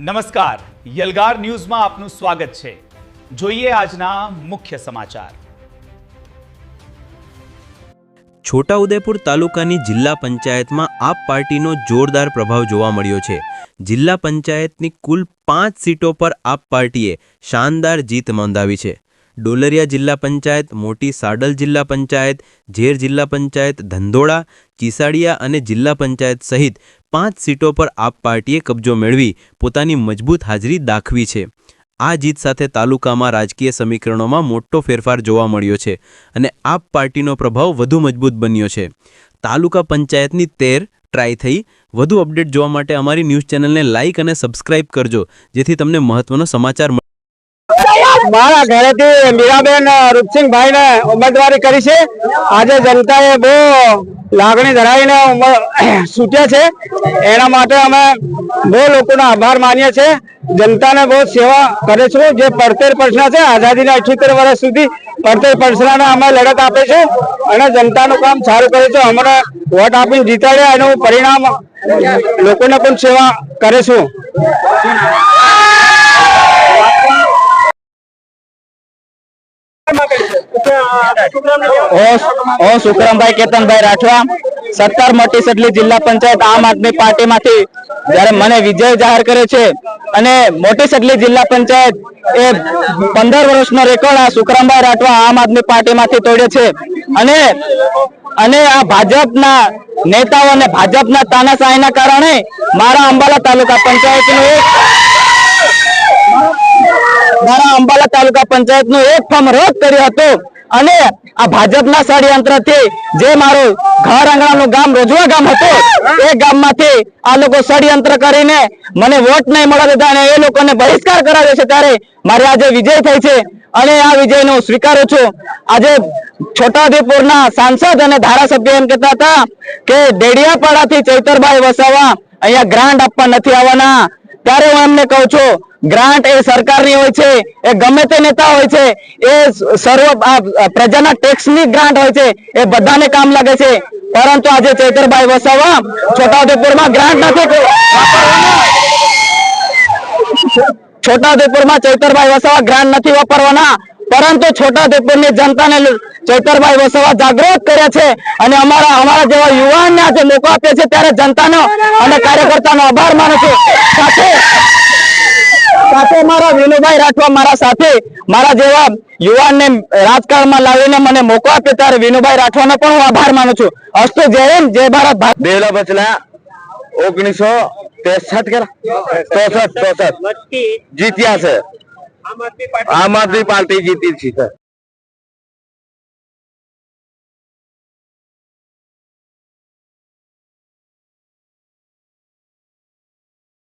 નમસ્કાર, યલગાર ન્યૂઝમાં આપનું સ્વાગત છે। જોઈએ આજના મુખ્ય સમાચાર। છોટાઉદેપુર તાલુકાની જિલ્લા પંચાયતમાં આપ પાર્ટીનો જોરદાર પ્રભાવ જોવા મળ્યો છે। જિલ્લા પંચાયતની કુલ 5 સીટો પર આપ પાર્ટીએ શાનદાર જીત નોંધાવી છે। ડોલરિયા જિલ્લા પંચાયત, મોટી સાડલ જિલ્લા પંચાયત, ઝેર જિલ્લા પંચાયત, ધંધોળા, ચીસાડિયા અને જિલ્લા પંચાયત સહિત 5 સીટો પર આપ પાર્ટીએ કબજો મેળવી પોતાની મજબૂત હાજરી દાખવી છે। આ જીત સાથે તાલુકામાં રાજકીય સમીકરણોમાં મોટો ફેરફાર જોવા મળ્યો છે અને આપ પાર્ટીનો પ્રભાવ વધુ મજબૂત બન્યો છે। તાલુકા પંચાયતની 13 ટ્રાય થઈ। વધુ અપડેટ જોવા માટે અમારી ન્યૂઝ ચેનલને લાઇક અને સબસ્ક્રાઇબ કરજો, જેથી તમને મહત્વનો સમાચાર મળે। મારા ઘરેથી મીરાબેન રૂપસિંહભાઈ ને ઉમેદવારી કરી છે। આજે જનતાએ બહુ લાગણી ધરાવીને છૂટ્યા છે, એના માટે અમે બહુ લોકોનો આભાર માનીએ છીએ। જનતાને બહુ સેવા કરે છે। જે 73 પર્સના છે, આઝાદીના 78 વર્ષ સુધી 73 પર્સનાને અમે લડત આપીશું અને જનતાનું કામ સારું કરે છે। અમને વોટ આપીને જીતાડ્યા, એનું પરિણામ લોકોને પણ સેવા કરીશું। સુખરામભાઈ કેતનભાઈ રાઠવા, 17 મોટી સટલી જિલ્લા પંચાયત આમ આદમી પાર્ટીમાંથી જ્યારે મને વિજય જાહેર કર્યો છે અને મોટી સટલી જિલ્લા પંચાયત એ 15 વર્ષનો રેકોર્ડ આ સુખરામભાઈ રાઠવા આમ આદમી પાર્ટીમાંથી તોડ્યો છે અને આ ભાજપના નેતાઓ અને ભાજપના તાનાશાહીના કારણે મારા અંબાલા તાલુકા પંચાયતનું એક ફોર્મ રદ કર્યું હતું અને આ ભાજપના ષડયંત્રથી જે મારું ઘર આંગણાનું ગામ રોજવા ગામ હતું, એ ગામમાંથી આ લોકો ષડયંત્ર કરીને મને વોટ નહીં મળવા દેતા અને એ લોકોને બહિષ્કાર કરાવ્યો છે। ત્યારે મારે આજે વિજય થઈ છે અને આ વિજયને હું સ્વીકારું છું। આજે છોટાઉદેપુરના સાંસદ અને ધારાસભ્ય એમ કહેતા હતા કે ડેડિયાપાડાથી ચૈતરભાઈ વસાવા અહીંયા ગ્રાન્ટ આપવા નથી આવવાના, ત્યારે હું એમને કહું છું ગ્રાન્ટ એ સરકારની હોય છે, એ ગમે તે નેતા હોય છે, એ પ્રજાના ટેક્સની ગ્રાન્ટ હોય છે, એ બધાને કામ લાગે છે। પરંતુ આજે ચૈતરભાઈ વસાવા છોટાઉદેપુરમાં ગ્રાન્ટ નથી વાપરવાના, પરંતુ છોટાઉદેપુરની જનતાને ચૈતરભાઈ વસાવા જાગૃત કર્યા છે અને અમારા જેવા યુવાનને આજે મોકો આપ્યો છે। ત્યારે જનતાનો અને કાર્યકર્તાનો આભાર માનું છું। સાથે મારા વિનુભાઈ રાઠવા મારા સાથે, મારા જેવા યુવાનને રાજકારણમાં લાવીને મને મોકો આપ્યો, ત્યારે વિનુભાઈ રાઠવાનો પણ હું આભાર માનું છું। અસ્તુ જય હિન્દ, જય ભારત। બેલા બચલા 1963 જીત્યા છે। આમ આદમી પાર્ટી જીતી છે સર।